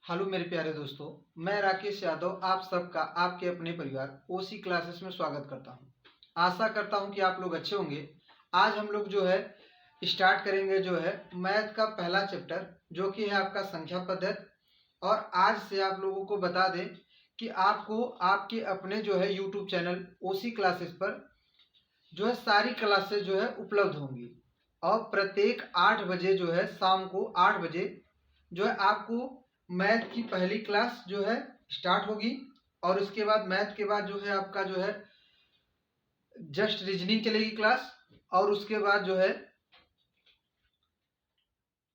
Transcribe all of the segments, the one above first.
Hello मेरे प्यारे दोस्तों, मैं राकेश यादव आप सबका आपके अपने परिवार ओसी क्लासेस में स्वागत करता हूं। आशा करता हूं कि आप लोग अच्छे होंगे। आज हम लोग जो है स्टार्ट करेंगे जो है मैथ का पहला चैप्टर, जो कि है आपका संख्या पद्धति। और आज से आप लोगों को बता दें कि आपको आपके अपने जो है यूट्यूब चैनल ओसी क्लासेस पर जो है सारी क्लासेस जो है उपलब्ध होंगी। और प्रत्येक 8 बजे जो है शाम को 8 बजे जो है आपको मैथ की पहली क्लास जो है स्टार्ट होगी। और उसके बाद मैथ के बाद जो है आपका जो है जस्ट रीजनिंग चलेगी क्लास। और उसके बाद जो है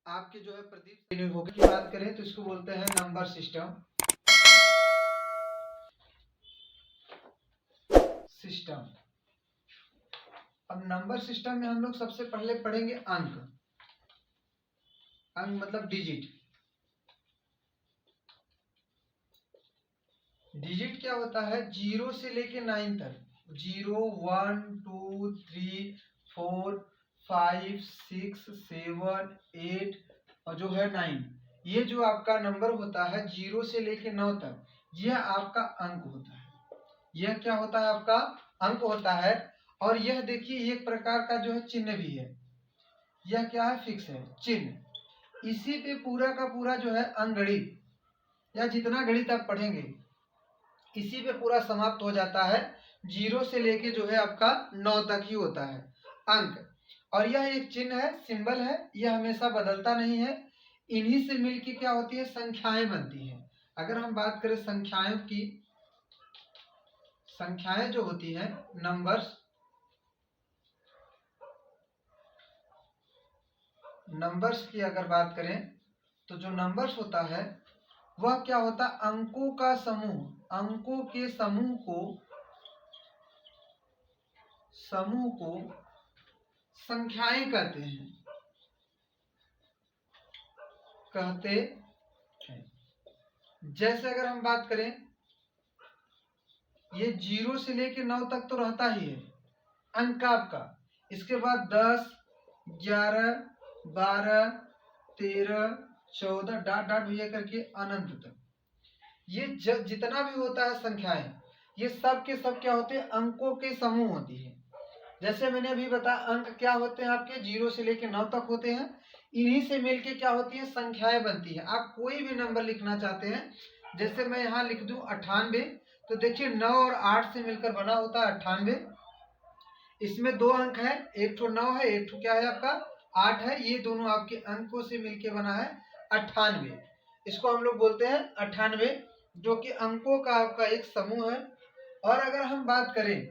आपके जो है प्रदीप होगी। की बात करें तो इसको बोलते हैं नंबर सिस्टम। अब नंबर सिस्टम में हम लोग सबसे पहले पढ़ेंगे अंक मतलब डिजिट। डिजिट क्या होता है? 0 से लेके 9 तक। 0 1 2 3 4 5 6 7 8 और जो है 9, ये जो आपका नंबर होता है 0 से लेके 9 तक, यह आपका अंक होता है। यह क्या होता है? आपका अंक होता है। और यह देखिए एक प्रकार का जो है चिन्ह भी है। यह क्या है? फिक्स है चिन्ह। इसी पे पूरा का पूरा जो है अंकगणित या जितना गणित आप पढ़ेंगे इसी पे पूरा समाप्त हो जाता है। 0 से लेके जो है आपका 9 तक ही होता है अंक। और यह एक चिन्ह है, सिंबल है, यह हमेशा बदलता नहीं है। इन्हीं से मिलके क्या होती है? संख्याएं बनती हैं। अगर हम बात करें संख्याओं की, संख्याएं जो होती हैं नंबर्स की अगर बात करें तो जो नंबर्स होता है वह क्या होता है? अंकों का समूह। अंकों के समूह को संख्याएं कहते हैं। जैसे अगर हम बात करें, ये 0 से लेके 9 तक तो रहता ही है अंक आपका। इसके बाद 10 11 12 13 14 डाट डाट भैया करके अनंत तक, ये जितना भी होता है संख्याएं, ये सब के सब क्या होते हैं? अंकों के समूह होती है। जैसे मैंने अभी बताया अंक क्या होते हैं आपके? 0 से लेके 9 तक होते हैं। इन्हीं से मिलके क्या होती है? संख्याएं बनती है। आप कोई भी नंबर लिखना चाहते हैं, जैसे मैं यहाँ लिख दूं 98, तो देखिए 9 और 8 से मिलकर बना होता है 98। इसमें 2 अंक है, एक तो 9 है, एक तो क्या है आपका 8 है। ये दोनों आपके अंकों से मिलके बना है 98। इसको हम लोग बोलते हैं 98, जो कि अंकों का आपका एक समूह है। और अगर हम बात करें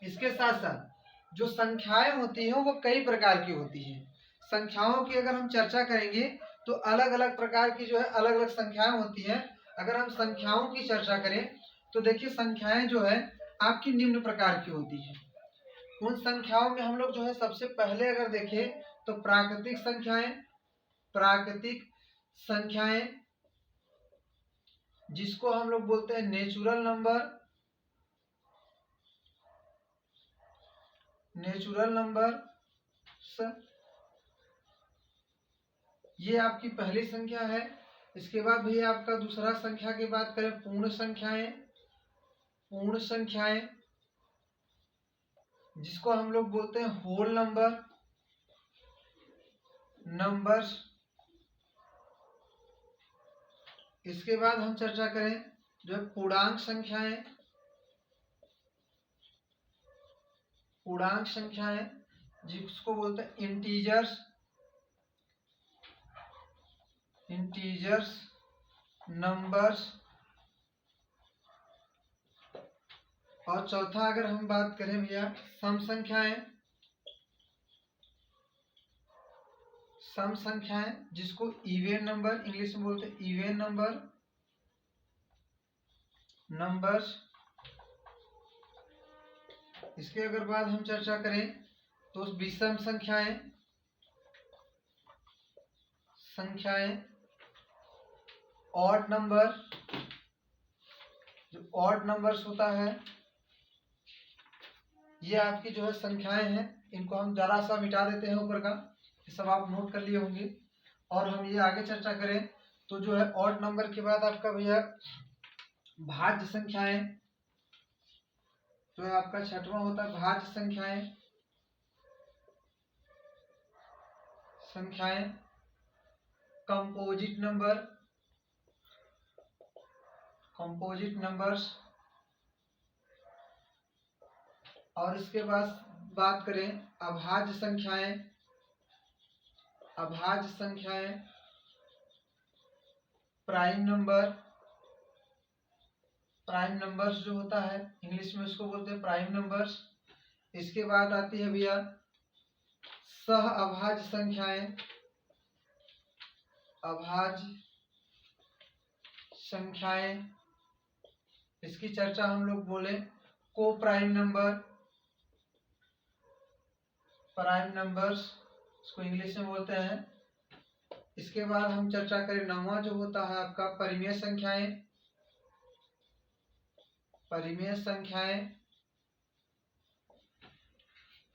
इसके साथ साथ जो संख्याएं होती हैं वो कई प्रकार की होती हैं। संख्याओं की अगर हम चर्चा करेंगे तो अलग अलग प्रकार की जो है अलग अलग संख्याएं होती हैं। अगर हम संख्याओं की चर्चा करें तो देखिए संख्याएं जो है आपकी निम्न प्रकार की होती हैं। उन संख्याओं में हम लोग जो है सबसे पहले अगर देखें तो प्राकृतिक संख्याएं जिसको हम लोग बोलते हैं नेचुरल नंबर, ये आपकी पहली संख्या है। इसके बाद भैया आपका दूसरा संख्या की बात करें पूर्ण संख्याएं जिसको हम लोग बोलते हैं होल नंबर्स। इसके बाद हम चर्चा करें जो पूर्णांक संख्याएं जिसको बोलते हैं इंटीजर्स नंबर्स। और चौथा अगर हम बात करें भैया सम संख्याएं जिसको इवन नंबर इंग्लिश में बोलते हैं इवन नंबर्स। इसके अगर बाद हम चर्चा करें तो विषम संख्याएं ऑड नंबर, जो ऑड नंबर्स होता है ये आपकी जो है संख्याएं हैं। इनको हम जरा सा मिटा देते हैं ऊपर का, ये सब आप नोट कर लिए होंगे। और हम ये आगे चर्चा करें तो जो है ऑड नंबर के बाद आपका भैया भाज्य संख्याएं, जो है आपका छठवां होता है भाज्य संख्याएं। Composite numbers. और इसके बाद बात करें अभाज्य संख्याएं, प्राइम नंबर्स जो होता है इंग्लिश में उसको बोलते हैं प्राइम नंबर्स। इसके बाद आती है भैया सह अभाज्य संख्याएं। इसकी चर्चा हम लोग बोले को प्राइम नंबर्स, इसको इंग्लिश में बोलते हैं। इसके बाद हम चर्चा करें नौवां जो होता है आपका परिमेय संख्याएं,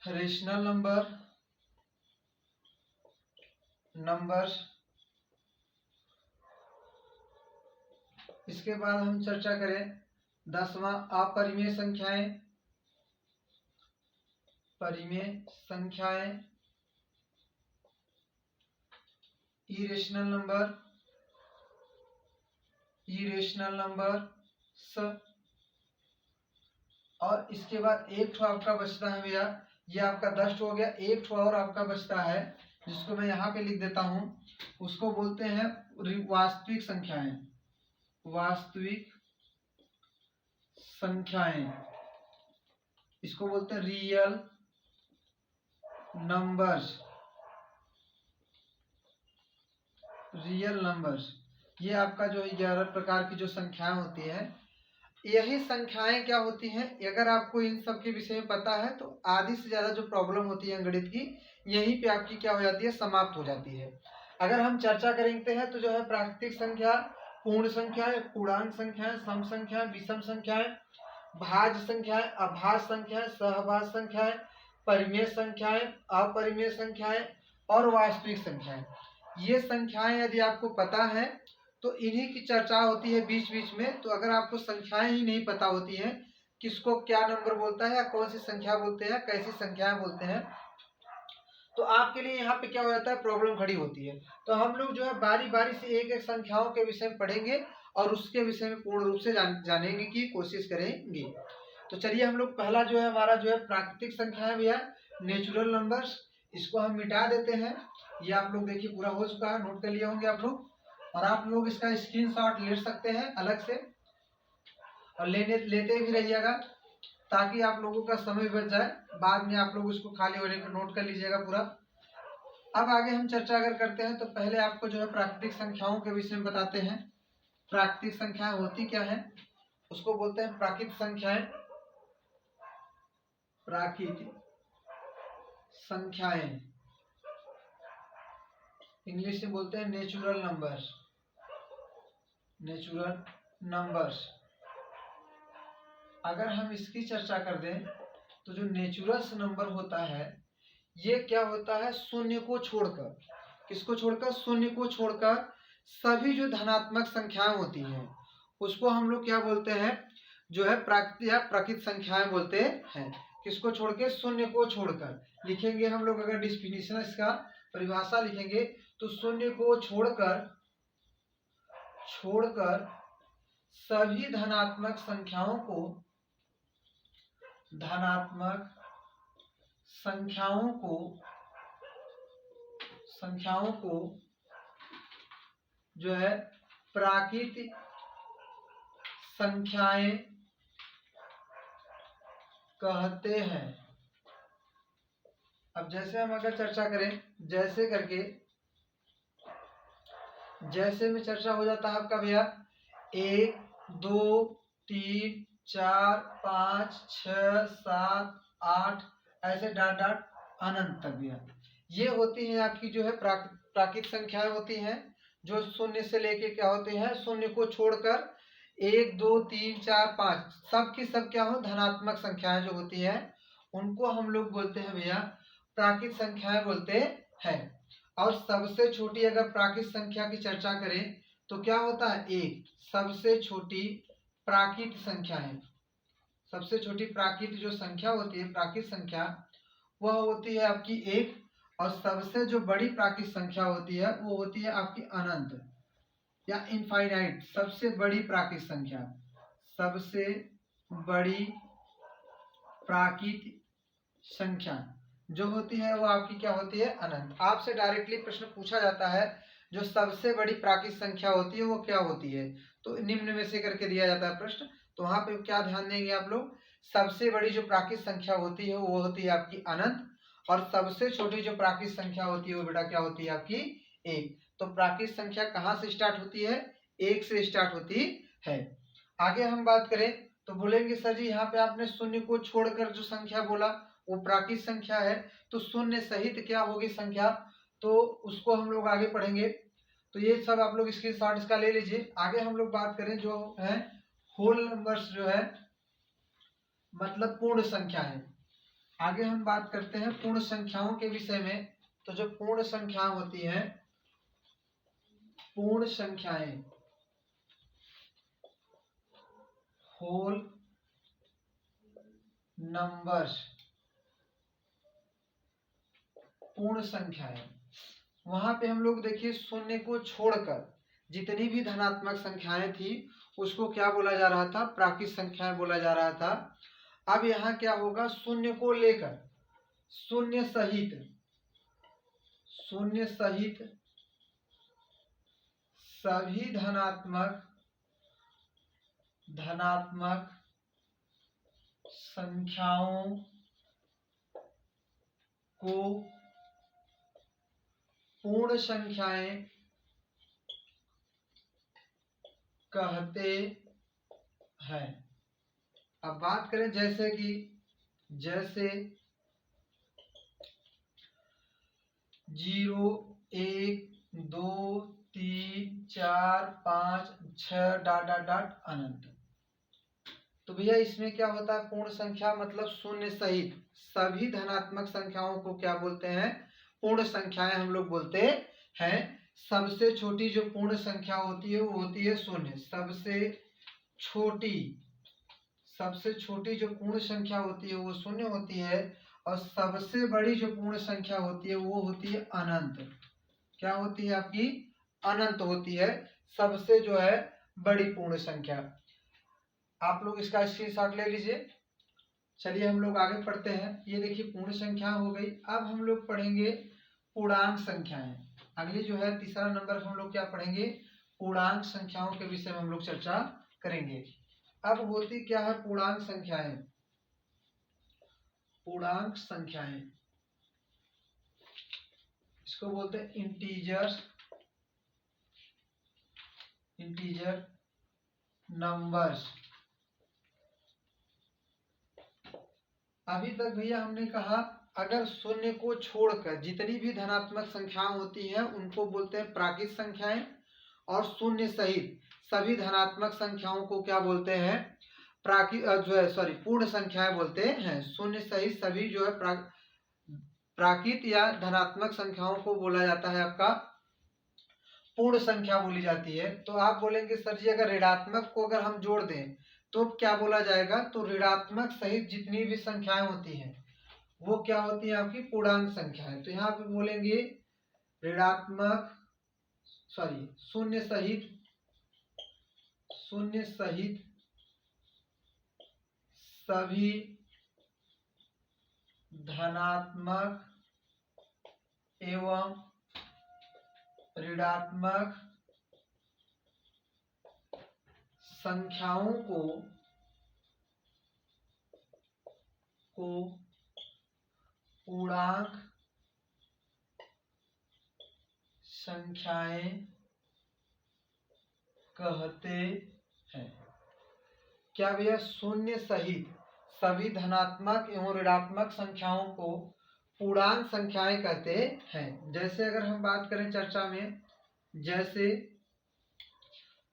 रेशनल नंबर्स। इसके बाद हम चर्चा करें 10वां अपरिमेय संख्याएं, इरेशनल नंबर्स। और इसके बाद एक ठो आपका बचता है भैया, ये आपका 10 हो गया, एक ठो और आपका बचता है जिसको मैं यहाँ पे लिख देता हूँ, उसको बोलते हैं वास्तविक संख्याएं। इसको बोलते हैं रियल नंबर्स। ये आपका जो 11 प्रकार की जो संख्याएं होती है, यही संख्याएं क्या होती हैं, अगर आपको इन सब के विषय में पता है तो आधी से ज्यादा जो प्रॉब्लम होती है गणित की यहीं पे आपकी क्या हो जाती है, समाप्त हो जाती है। अगर हम चर्चा करेंगे हैं तो जो है प्राकृतिक संख्या, पूर्ण संख्याएं, पूर्णांक संख्याएं, सम संख्याएं, विषम संख्याएं, भाज्य संख्याएं, अभाज्य संख्याएं, सहभाज्य संख्याएं, परिमेय संख्याएं, अपरिमेय संख्याएं और वास्तविक संख्याएं। ये संख्याएं यदि आपको पता है तो इन्हीं की चर्चा होती है बीच बीच में। तो अगर आपको संख्याएं ही नहीं पता होती हैं, किसको क्या नंबर बोलता है या कौन सी संख्या बोलते हैं, कैसी संख्याएं बोलते हैं, तो आपके लिए यहाँ पे क्या हो जाता है, प्रॉब्लम खड़ी होती है। तो हम लोग जो है बारी बारी से एक एक संख्याओं के विषय में पढ़ेंगे और उसके विषय में पूर्ण रूप से जानने की कोशिश करेंगे। तो चलिए हम लोग पहला जो है हमारा जो है प्राकृतिक संख्या है भैया, नेचुरल नंबर्स। इसको हम मिटा देते हैं। ये आप लोग देखिए पूरा हो चुका है, नोट कर लिए होंगे आप लोग, और आप लोग इसका स्क्रीनशॉट ले सकते हैं अलग से और लेते भी रहिएगा ताकि आप लोगों का समय बच जाए, बाद में आप लोग उसको खाली होने को नोट कर लीजिएगा पूरा। अब आगे हम चर्चा अगर करते हैं तो पहले आपको जो है प्राकृतिक संख्याओं के विषय में बताते हैं। प्राकृतिक संख्याएं होती क्या है, उसको बोलते हैं प्राकृतिक संख्याएं, इंग्लिश में बोलते हैं नेचुरल नंबर्स। अगर हम इसकी चर्चा कर दें तो जो नेचुरल नंबर होता है ये क्या होता है, शून्य को छोड़कर, किसको छोड़कर, शून्य को छोड़कर सभी जो धनात्मक संख्याएं होती हैं उसको हम लोग क्या बोलते हैं, जो है प्राकृतिक या प्राकृतिक संख्याएं बोलते हैं। किसको छोड़ के, शून्य को छोड़कर। लिखेंगे हम लोग अगर डिफिनीशन इसका परिभाषा लिखेंगे तो शून्य को छोड़कर सभी धनात्मक संख्याओं को जो है प्राकृतिक संख्याएं कहते हैं। अब जैसे हम अगर चर्चा करें, जैसे में चर्चा हो जाता है आपका भैया 1 2 3 4 5 6 7 8 ऐसे डाट अनंत तक भैया ये होती है आपकी जो है प्राकृतिक संख्याएं होती हैं, जो शून्य से लेके क्या होते हैं, शून्य को छोड़कर 1 2 3 4 5 सब की सब क्या हो, धनात्मक संख्याएं जो होती है उनको हम लोग बोलते हैं भैया प्राकृतिक संख्याएं बोलते हैं। और सबसे छोटी अगर प्राकृतिक संख्या की चर्चा करें तो क्या होता है, एक सबसे छोटी प्राकृत संख्या है। सबसे छोटी प्राकृत जो संख्या होती है, प्राकृत संख्या, वह होती है आपकी एक। और सबसे जो बड़ी प्राकृत संख्या होती है वो होती है आपकी अनंत या इनफाइनाइट। सबसे बड़ी प्राकृत संख्या, सबसे बड़ी प्राकृत संख्या जो होती है वो आपकी क्या होती है, अनंत। आपसे डायरेक्टली प्रश्न पूछा जाता है जो सबसे बड़ी प्राकृत संख्या होती है वो क्या होती है, तो निम्न में से करके दिया जाता है प्रश्न। तो वहां पे क्या ध्यान देंगे आप लोग, सबसे बड़ी जो प्राकृत संख्या होती है वो होती है आपकी अनंत, और सबसे छोटी जो प्राकृत संख्या होती है वो बेटा क्या होती है आपकी एक। तो प्राकृत संख्या कहाँ से स्टार्ट होती है, एक से स्टार्ट होती है। आगे हम बात करें तो बोलेंगे सर जी यहाँ पे आपने शून्य को छोड़कर जो संख्या बोला वो प्राकृत संख्या है, तो शून्य सहित क्या होगी संख्या, तो उसको हम लोग आगे पढ़ेंगे। तो ये सब आप लोग स्क्रीनशॉट इसका ले लीजिए। आगे हम लोग बात करें जो है होल नंबर्स, जो है मतलब पूर्ण संख्या है। आगे हम बात करते हैं पूर्ण संख्याओं के विषय में। तो जो पूर्ण संख्या होती है, पूर्ण संख्याएं, होल नंबर्स, पूर्ण संख्याएं, वहां पे हम लोग देखिए शून्य को छोड़कर जितनी भी धनात्मक संख्याएं थी उसको क्या बोला जा रहा था, प्राकृत संख्याएं बोला जा रहा था। अब यहाँ क्या होगा, शून्य को लेकर, शून्य सहित, शून्य सहित सभी धनात्मक संख्याओं को पूर्ण संख्याएं कहते हैं। अब बात करें जैसे कि, जैसे 0, 1, 2, 3, 4, 5, 6 डॉट डॉट डॉट अनंत। तो भैया इसमें क्या होता है, पूर्ण संख्या मतलब शून्य सहित सभी धनात्मक संख्याओं को क्या बोलते हैं, पूर्ण संख्याएं हम लोग बोलते हैं। सबसे छोटी जो पूर्ण संख्या होती है वो होती है शून्य। सबसे छोटी जो पूर्ण संख्या होती है वो शून्य होती है, और सबसे बड़ी जो पूर्ण संख्या होती है वो होती है अनंत। क्या होती है आपकी, अनंत होती है सबसे जो है बड़ी पूर्ण संख्या। आप लोग इसका स्क्रीनशॉट ले लीजिए। चलिए हम लोग आगे पढ़ते हैं। ये देखिए पूर्ण संख्या हो गई। अब हम लोग पढ़ेंगे पूर्णांक संख्याएं। अगली जो है तीसरा नंबर हम लोग क्या पढ़ेंगे, पूर्णांक संख्याओं के विषय में हम लोग चर्चा करेंगे। अब होती क्या है पूर्णांक संख्याएं, पूर्णांक संख्याएं इसको बोलते हैं इंटीजर नंबर्स। अभी तक भैया हमने कहा अगर शून्य को छोड़कर जितनी भी धनात्मक संख्याएं होती हैं उनको बोलते हैं प्राकृत संख्याएं, और शून्य सहित सभी धनात्मक संख्याओं को क्या बोलते हैं, पूर्ण संख्याएं बोलते हैं। शून्य सहित सभी जो है प्राकृत या धनात्मक संख्याओं को बोला जाता है आपका पूर्ण संख्या बोली जाती है। तो आप बोलेंगे सर जी अगर ऋणात्मक को अगर हम जोड़ दें तो क्या बोला जाएगा, तो ऋणात्मक सहित जितनी भी संख्याएं होती हैं वो क्या होती है आपकी पूर्णांक संख्याएं। तो यहाँ पे बोलेंगे ऋणात्मक शून्य सहित सभी धनात्मक एवं ऋणात्मक संख्याओं को पूर्णांक संख्याएं कहते हैं। क्या भैया, शून्य सहित सभी धनात्मक एवं ऋणात्मक संख्याओं को पूर्णांक संख्याएं कहते हैं। जैसे अगर हम बात करें चर्चा में, जैसे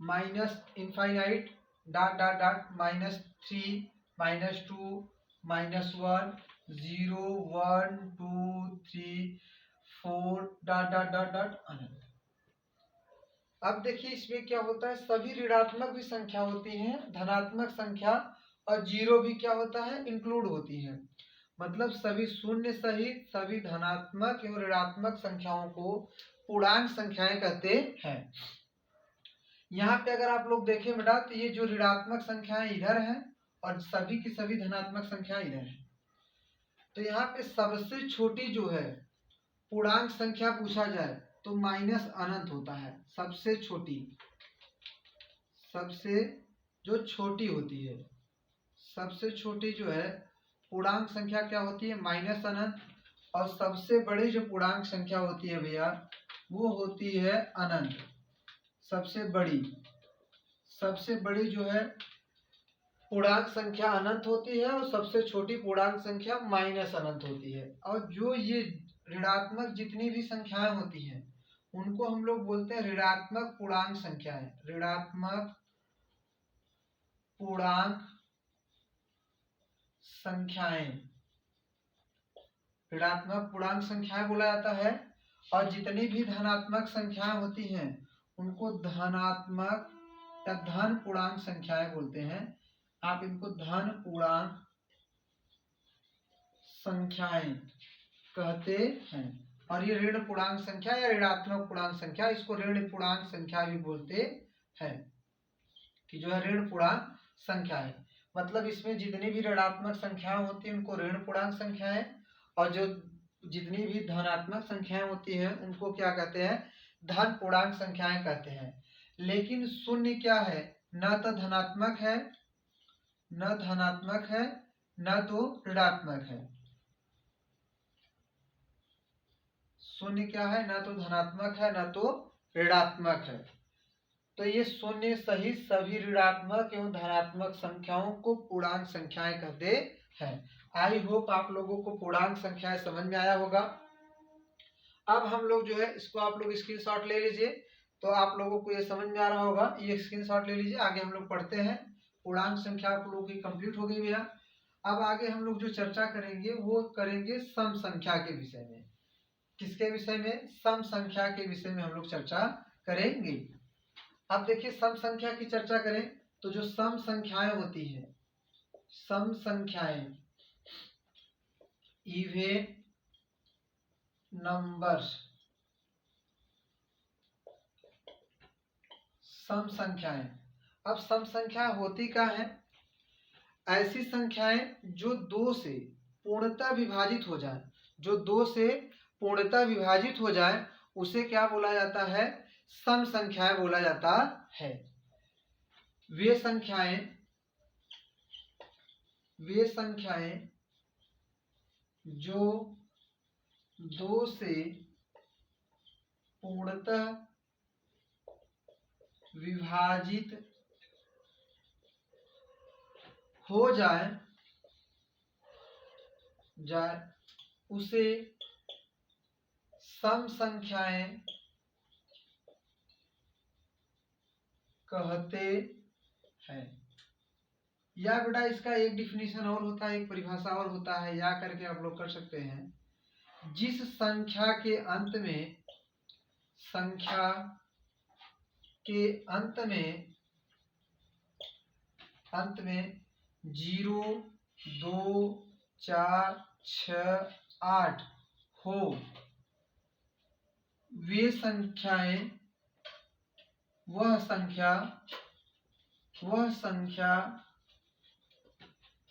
minus infinite dot dot dot -3, -2, -1, 0, 1, 2, 3, 4 dot dot dot dot अनंत। अब देखिए इसमें क्या होता है, सभी ऋणात्मक भी संख्या होती हैं, धनात्मक संख्या और जीरो भी क्या होता है, इंक्लूड होती है। मतलब सभी शून्य सहित सभी धनात्मक एवं ऋणात्मक संख्याओं को पूर्णांक संख्याएं कहते हैं। यहाँ पे अगर आप लोग देखें बेटा तो ये जो ऋणात्मक संख्याएं इधर हैं और सभी की सभी धनात्मक संख्याएं इधर हैं। तो यहाँ पे सबसे छोटी जो है पूर्णांक संख्या पूछा जाए तो माइनस अनंत होता है। सबसे छोटी, सबसे जो छोटी होती है, सबसे छोटी जो है पूर्णांक संख्या क्या होती है, माइनस अनंत। और सबसे बड़ी जो पूर्णांक संख्या होती है भैया वो होती है अनंत। सबसे बड़ी जो है पूर्णांक संख्या अनंत होती है और सबसे छोटी पूर्णांक संख्या माइनस अनंत होती है। और जो ये ऋणात्मक जितनी भी संख्याएं होती हैं उनको हम लोग बोलते हैं ऋणात्मक पूर्णांक संख्याएं। ऋणात्मक पूर्णांक संख्याएं, ऋणात्मक पूर्णांक संख्याएं बोला जाता है। और जितनी भी धनात्मक संख्याएं होती हैं उनको धनात्मक या धन पूर्णांक संख्याएं बोलते हैं। आप इनको धन पूर्णांक संख्याएं कहते हैं। और ये ऋण पूर्णांक संख्या या ऋणात्मक पूर्णांक संख्या, इसको ऋण पूर्णांक संख्या भी बोलते हैं, कि जो है ऋण पूर्णांक संख्या है। मतलब इसमें जितनी भी ऋणात्मक संख्याएं होती हैं उनको ऋण पूर्णांक संख्याएं, और जो जितनी भी धनात्मक संख्याएं होती हैं उनको क्या कहते हैं, धन पूर्णांक संख्याएं कहते हैं। लेकिन शून्य क्या है, न तो धनात्मक है न तो ऋणात्मक है। शून्य क्या है, न तो धनात्मक है न तो ऋणात्मक है। तो ये शून्य सहित सभी ऋणात्मक एवं धनात्मक संख्याओं को पूर्णांक संख्याएं कहते हैं। आई होप आप लोगों को पूर्णांक संख्याएं समझ में आया होगा। अब हम लोग जो है इसको आप लोग स्क्रीनशॉट ले लीजिए, तो आप लोगों को ये समझ में आ रहा होगा। ये स्क्रीनशॉट ले लीजिए, आगे हम लोग पढ़ते हैं। पूर्णांक संख्या आप लोगों की कंप्लीट हो गई भैया। अब आगे हम लोग जो चर्चा करेंगे वो करेंगे सम संख्या के विषय में। किसके विषय में, सम संख्या के विषय में हम लोग चर्चा करेंगे। अब देखिए सम संख्या की चर्चा करें तो जो सम संख्याएं होती हैं, सम संख्याएं, इवन नंबर्स, सम संख्याएं। अब सम संख्या होती क्या है, ऐसी संख्याएं जो दो से पूर्णतः विभाजित हो जाए, जो दो से पूर्णतः विभाजित हो जाए उसे क्या बोला जाता है, सम संख्याएं बोला जाता है। वे संख्याएं जो दो से पूर्णतः विभाजित हो जाए उसे सम संख्याएं कहते हैं। या बेटा इसका एक डिफिनीशन और होता है, एक परिभाषा और होता है, या करके आप लोग कर सकते हैं। जिस संख्या के अंत में 0, 2, 4, 6, 8 हो, वे संख्याएं, वह संख्या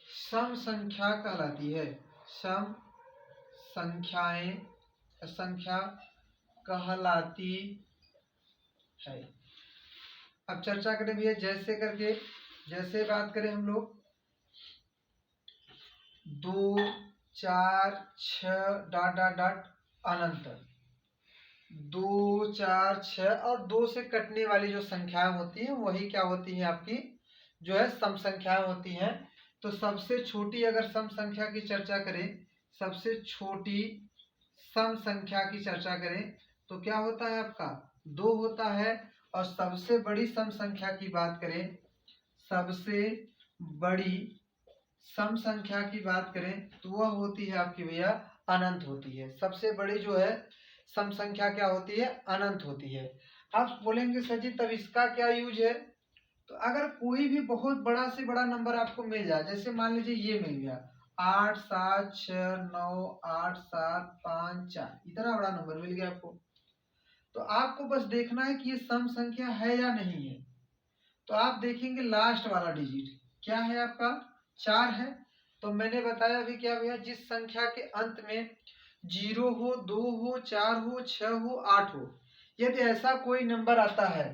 सम संख्या कहलाती है। सम संख्या कहलाती है। अब चर्चा करें भैया जैसे बात करें हम लोग 2, 4, 6 डॉट डॉट डॉट अनंत, 2, 4, 6 और 2 से कटने वाली जो संख्याएं होती हैं वही क्या होती है, आपकी जो है सम संख्याएं होती हैं। तो सबसे छोटी अगर सम संख्या की चर्चा करें, सबसे छोटी सम संख्या की चर्चा करें तो क्या होता है, आपका 2 होता है। और सबसे बड़ी सम संख्या की बात करें, सबसे बड़ी सम संख्या की बात करें तो वह होती है आपकी भैया अनंत होती है। सबसे बड़ी जो है सम संख्या क्या होती है, अनंत होती है। आप बोलेंगे सर जी तब इसका क्या यूज है? तो अगर कोई भी बहुत बड़ा से बड़ा नंबर आपको मिल जाए, जैसे मान लीजिए ये मिल गया 8 7 6 9 8 7 5 4, इतना बड़ा नंबर मिल गया आपको, तो आपको बस देखना है कि ये सम संख्या है या नहीं है। तो आप देखेंगे लास्ट वाला डिजिट क्या है आपका, 4 है। तो मैंने बताया अभी क्या भैया, जिस संख्या के अंत में 0 हो, 2 हो, 4 हो, 6 हो, 8 हो, यदि ऐसा कोई नंबर आता है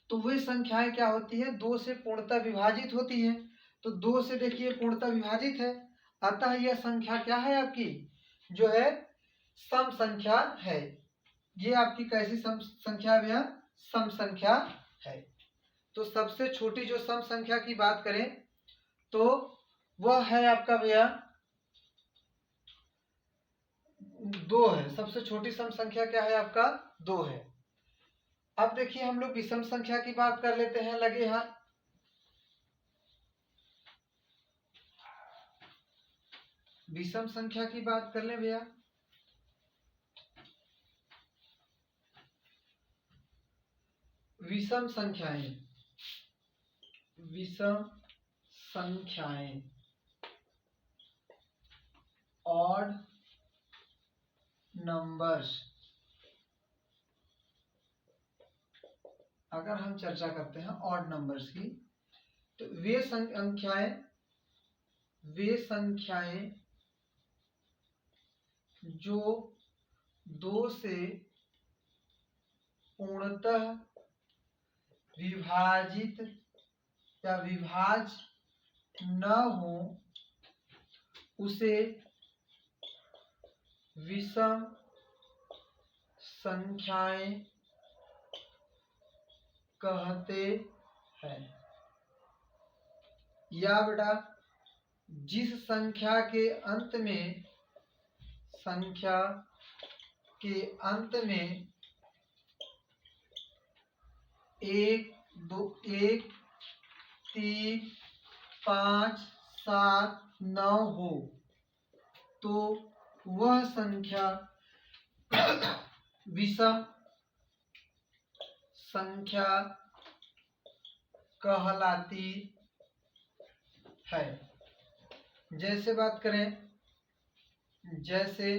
तो वही संख्याएं क्या होती है, 2 से पूर्णतः विभाजित होती है। तो 2 से देखिए पूर्णतः विभाजित है, अतः यह संख्या क्या है आपकी, जो है सम संख्या है। ये आपकी कैसी सम संख्या है भैया, सम संख्या है। तो सबसे छोटी जो सम संख्या की बात करें तो वह है आपका भैया 2 है। सबसे छोटी सम संख्या क्या है आपका, 2 है। अब देखिए हम लोग विषम संख्या की बात कर लेते हैं, लगे हाथ। विषम संख्या की बात कर लें भैया। विषम संख्याएं, विषम संख्याएं ऑड नंबर्स, अगर हम चर्चा करते हैं ऑड नंबर्स की, तो वे संख्याएं जो 2 से पूर्णतः विभाजित या विभाज्य न हो उसे विषम संख्याएं कहते हैं। या बेटा जिस संख्या के अंत में 1 2 1 3 5 7 9 हो तो वह संख्या विषम संख्या कहलाती है। जैसे बात करें, जैसे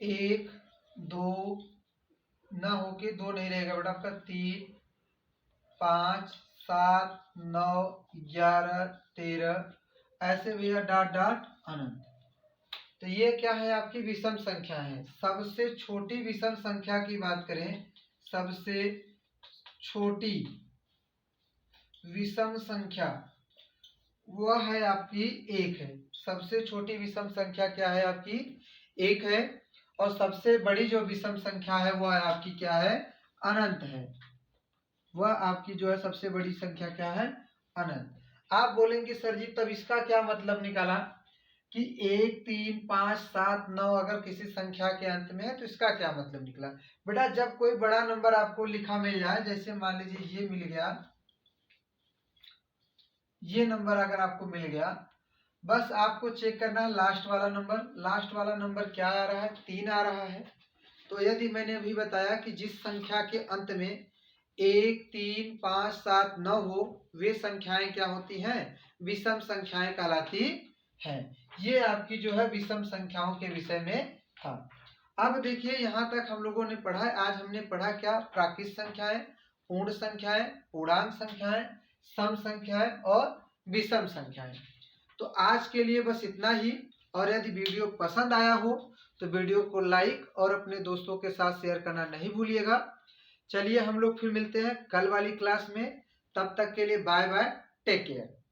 1 2 न होके 2 नहीं रहेगा बेटा आपका, 3 5 7 9 11 13, ऐसे भैया डॉट डॉट अनंत। तो ये क्या है आपकी विषम संख्या है। सबसे छोटी विषम संख्या की बात करें, सबसे छोटी विषम संख्या वह है आपकी 1 है। सबसे छोटी विषम संख्या क्या है आपकी, 1 है। और सबसे बड़ी जो विषम संख्या है वह आपकी क्या है, अनंत है। वह आपकी जो है सबसे बड़ी संख्या क्या है, अनंत। आप बोलेंगे सर जी तब इसका क्या मतलब निकाला कि 1 3 5 7 9 अगर किसी संख्या के अंत में है तो इसका क्या मतलब निकला। बेटा जब कोई बड़ा नंबर आपको लिखा मिल जाए, जैसे मान लीजिए ये मिल गया, ये नंबर अगर आपको मिल गया, बस आपको चेक करना है लास्ट वाला नंबर। लास्ट वाला नंबर क्या आ रहा है, 3 आ रहा है। तो यदि मैंने अभी बताया कि जिस संख्या के अंत में 1 3 5 7 9 हो वे संख्याएं क्या होती हैं, विषम संख्याएं कहलाती हैं। ये आपकी जो है विषम संख्याओं के विषय में था। अब देखिए यहाँ तक हम लोगों ने पढ़ा। आज हमने पढ़ा क्या, प्राकृत संख्याएं, पूर्ण संख्याएं, पूर्णांक संख्याएं, सम संख्याएं और विषम संख्याएं। तो आज के लिए बस इतना ही। और यदि वीडियो पसंद आया हो तो वीडियो को लाइक और अपने दोस्तों के साथ शेयर करना नहीं भूलिएगा। चलिए हम लोग फिर मिलते हैं कल वाली क्लास में। तब तक के लिए बाय बाय, टेक केयर।